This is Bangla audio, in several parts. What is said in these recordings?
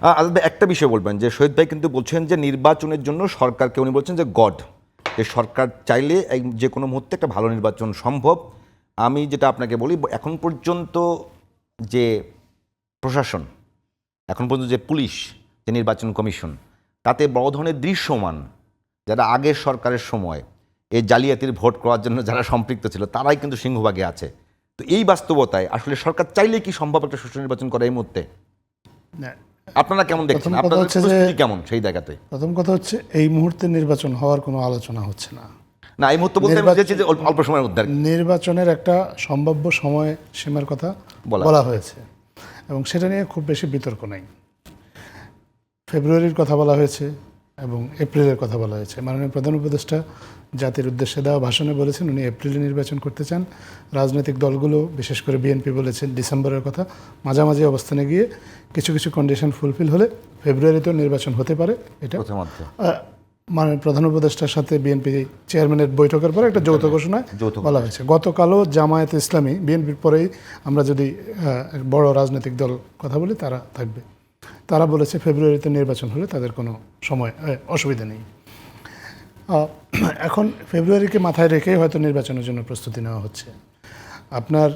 আলাদা ভাই, একটা বিষয় বলবেন যে শহীদ ভাই কিন্তু বলছেন যে নির্বাচনের জন্য সরকারকে উনি বলছেন যে গড, যে সরকার চাইলে এই যে কোনো মুহূর্তে একটা ভালো নির্বাচন সম্ভব। আমি যেটা আপনাকে বলি, এখন পর্যন্ত যে প্রশাসন, এখন পর্যন্ত যে পুলিশ, যে নির্বাচন কমিশন, তাতে বড় ধরনের দৃশ্যমান যারা আগের সরকারের সময় এই জালিয়াতির ভোট করার জন্য যারা সম্পৃক্ত ছিল তারাই কিন্তু সিংহভাগে আছে। তো এই বাস্তবতায় আসলে সরকার চাইলে কি সম্ভব একটা সুষ্ঠু নির্বাচন করা এই মুহূর্তে? না, আপনারা কেমন দেখছেন, প্রথম কথা আপনাদের হচ্ছে যে পরিস্থিতি কেমন সেই জায়গাতে? প্রথম কথা হচ্ছে এই মুহূর্তে নির্বাচন হওয়ার কোনো আলোচনা হচ্ছে না। না, এই মুহূর্তে বলতে আমি বুঝেছি যে অল্প সময়ের মধ্যে আর কি। নির্বাচনের একটা সম্ভাব্য সময় সীমার কথা বলা হয়েছে এবং সেটা নিয়ে খুব বেশি বিতর্ক নাই। ফেব্রুয়ারির কথা বলা হয়েছে এবং এপ্রিলের কথা বলা হয়েছে। মাননীয় প্রধান উপদেষ্টা জাতির উদ্দেশ্যে দেওয়া ভাষণে বলেছেন উনি এপ্রিলে নির্বাচন করতে চান। রাজনৈতিক দলগুলো বিশেষ করে বিএনপি বলেছেন ডিসেম্বরের কথা। মাঝামাঝি অবস্থানে গিয়ে কিছু কিছু কন্ডিশন ফুলফিল হলে ফেব্রুয়ারিতেও নির্বাচন হতে পারে। এটা মাননীয় প্রধান উপদেষ্টার সাথে বিএনপি চেয়ারম্যানের বৈঠকের পরে একটা যৌথ ঘোষণায় বলা হয়েছে। গতকালও জামায়াতে ইসলামী, বিএনপির পরেই আমরা যদি বড় রাজনৈতিক দল কথা বলি তারা থাকবে, তারা বলেছে ফেব্রুয়ারিতে নির্বাচন হলে তাদের কোনো সময় অসুবিধা নেই। এখন ফেব্রুয়ারিকে মাথায় রেখেই হয়তো নির্বাচনের জন্য প্রস্তুতি নেওয়া হচ্ছে আপনার,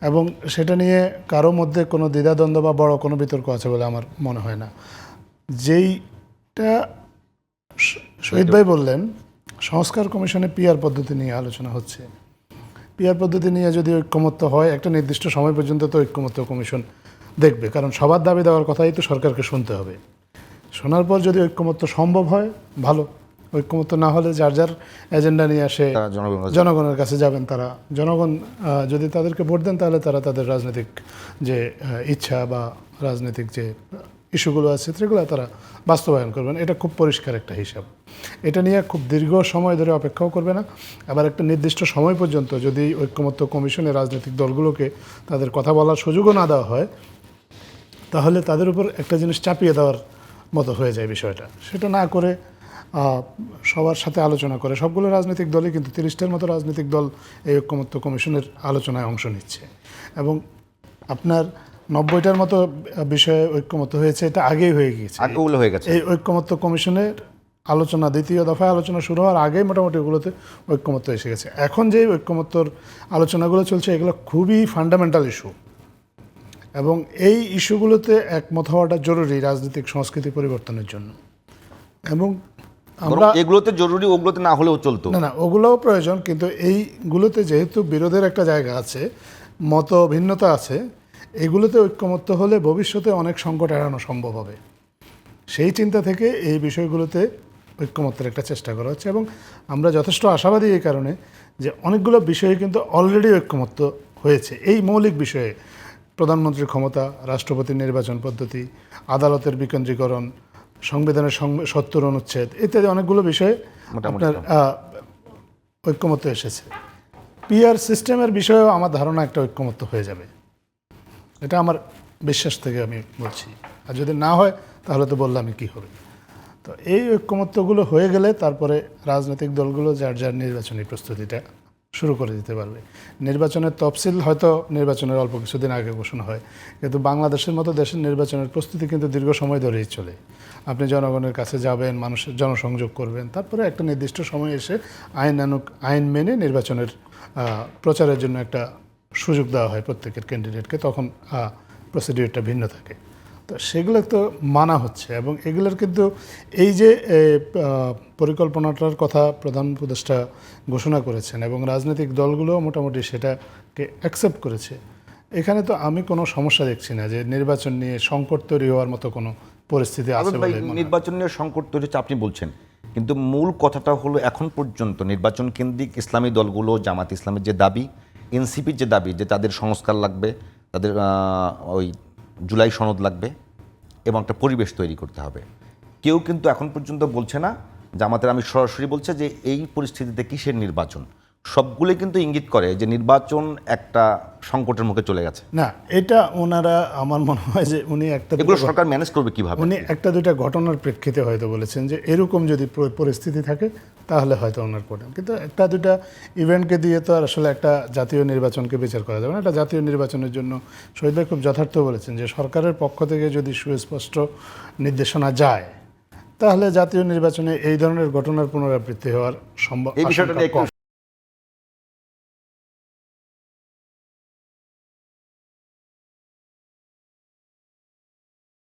এবং সেটা নিয়ে কারো মধ্যে কোনো দ্বিধাদ্বন্দ্ব বা বড় কোনো বিতর্ক আছে বলে আমার মনে হয় না। যেইটা শহীদ ভাই বললেন, সংস্কার কমিশনে পিআর পদ্ধতি নিয়ে আলোচনা হচ্ছে। পিআর পদ্ধতি নিয়ে যদি ঐক্যমত্য হয় একটা নির্দিষ্ট সময় পর্যন্ত তো ঐক্যমত্য কমিশন দেখবে, কারণ সবার দাবি দেওয়ার কথাই তো সরকারকে শুনতে হবে। শোনার পর যদি ঐক্যমত্য সম্ভব হয় ভালো, ঐক্যমত্য না হলে যার যার এজেন্ডা নিয়ে আসে জনগণের কাছে যাবেন। তারা জনগণ যদি তাদেরকে ভোট দেন তাহলে তারা তাদের রাজনৈতিক যে ইচ্ছা বা রাজনৈতিক যে ইস্যুগুলো আছে সেগুলো তারা বাস্তবায়ন করবেন। এটা খুব পরিষ্কার একটা হিসাব। এটা নিয়ে খুব দীর্ঘ সময় ধরে অপেক্ষাও করবে না। আবার একটা নির্দিষ্ট সময় পর্যন্ত যদি ঐক্যমত্য কমিশনে রাজনৈতিক দলগুলোকে তাদের কথা বলার সুযোগও না দেওয়া হয় তাহলে তাদের উপর একটা জিনিস চাপিয়ে দেওয়ার মতো হয়ে যায় বিষয়টা। সেটা না করে সবার সাথে আলোচনা করে, সবগুলো রাজনৈতিক দলই কিন্তু 30টার মতো রাজনৈতিক দল এই ঐক্যমত্য কমিশনের আলোচনায় অংশ নিচ্ছে এবং আপনার 90টার মতো বিষয়ে ঐক্যমত্য হয়েছে, এটা আগেই হয়ে গিয়েছে। এই ঐক্যমত্য কমিশনের আলোচনা দ্বিতীয় দফায় আলোচনা শুরু হওয়ার আগেই মোটামুটি ওগুলোতে ঐক্যমত্য এসে গেছে। এখন যে ঐক্যমত্যর আলোচনাগুলো চলছে এগুলো খুবই ফান্ডামেন্টাল ইস্যু এবং এই ইস্যুগুলোতে একমত হওয়াটা জরুরি রাজনৈতিক সংস্কৃতি পরিবর্তনের জন্য। এবং আমরা এগুলোতে জরুরি, ওগুলোতে না হলেও চলতো না, ওগুলোও প্রয়োজন, কিন্তু এইগুলোতে যেহেতু বিরোধের একটা জায়গা আছে, মত ভিন্নতা আছে, এগুলোতে ঐক্যমত্য হলে ভবিষ্যতে অনেক সংকট এড়ানো সম্ভব হবে। সেই চিন্তা থেকে এই বিষয়গুলোতে ঐক্যমত্যের একটা চেষ্টা করা হচ্ছে এবং আমরা যথেষ্ট আশাবাদী এই কারণে যে অনেকগুলো বিষয়ে কিন্তু অলরেডি ঐক্যমত্য হয়েছে। এই মৌলিক বিষয়ে প্রধানমন্ত্রীর ক্ষমতা, রাষ্ট্রপতির নির্বাচন পদ্ধতি, আদালতের বিকেন্দ্রীকরণ, সংবিধানের 70 অনুচ্ছেদ ইত্যাদি অনেকগুলো বিষয়ে আপনার ঐক্যমত্য এসেছে। পিআর সিস্টেমের বিষয়েও আমার ধারণা একটা ঐক্যমত্য হয়ে যাবে, এটা আমার বিশ্বাস থেকে আমি বলছি। আর যদি না হয় তাহলে তো বললামই কী হবে। তো এই ঐক্যমত্যগুলো হয়ে গেলে তারপরে রাজনৈতিক দলগুলো যার যার নির্বাচনী প্রস্তুতিটা শুরু করে দিতে পারবে। নির্বাচনের তফসিল হয়তো নির্বাচনের অল্প কিছুদিন আগে ঘোষণা হয়, কিন্তু বাংলাদেশের মতো দেশের নির্বাচনের প্রস্তুতি কিন্তু দীর্ঘ সময় ধরেই চলে। আপনি জনগণের কাছে যাবেন, মানুষের জনসংযোগ করবেন, তারপরে একটা নির্দিষ্ট সময় এসে আইন মেনে নির্বাচনের প্রচারের জন্য একটা সুযোগ দেওয়া হয় প্রত্যেকের ক্যান্ডিডেটকে, তখন প্রসিডিউরটা ভিন্ন থাকে। তো সেগুলো তো মানা হচ্ছে এবং এগুলোর কিন্তু এই যে পরিকল্পনাটার কথা প্রধান উপদেষ্টা ঘোষণা করেছেন এবং রাজনৈতিক দলগুলো মোটামুটি সেটাকে অ্যাকসেপ্ট করেছে, এখানে তো আমি কোনো সমস্যা দেখছি না যে নির্বাচন নিয়ে সংকট তৈরি হওয়ার মতো কোনো পরিস্থিতি আছে বলে। নির্বাচন নিয়ে সংকট তৈরি হচ্ছে আপনি বলছেন, কিন্তু মূল কথাটা হলো এখন পর্যন্ত নির্বাচন কেন্দ্রিক ইসলামী দলগুলো, জামাত ইসলামের যে দাবি, এনসিপির যে দাবি যে তাদের সংস্কার লাগবে, তাদের ওই জুলাই সনদ লাগবে এবং একটা পরিবেশ তৈরি করতে হবে, কেউ কিন্তু এখন পর্যন্ত বলছে না, জামাতের আমি সরাসরি বলছে যে এই পরিস্থিতিতে কিসের নির্বাচন, সবগুলো কিন্তু ইঙ্গিত করে যে নির্বাচন একটা সংকটের মুখে চলে গেছে। না, এটা ওনারা আমার মনে হয় যে উনি এগুলো সরকার ম্যানেজ করবে কিভাবে? উনি একটা দুইটা ঘটনার প্রেক্ষিতে হয়তো বলেছেন যে এরকম যদি পরিস্থিতি থাকে তাহলে হয়তো ওনার পড়েন, কিন্তু একটা দুইটা ইভেন্টকে দিয়ে তো আর আসলে একটা জাতীয় নির্বাচনকে বিচার করা যাবে না। একটা জাতীয় নির্বাচনের জন্য শহীদ ভাই খুব যথার্থ বলেছেন যে সরকারের পক্ষ থেকে যদি সুস্পষ্ট নির্দেশনা যায় তাহলে জাতীয় নির্বাচনে এই ধরনের ঘটনার পুনরাবৃত্তি হওয়ার এই বিষয়টা নিয়ে আশঙ্কা কম।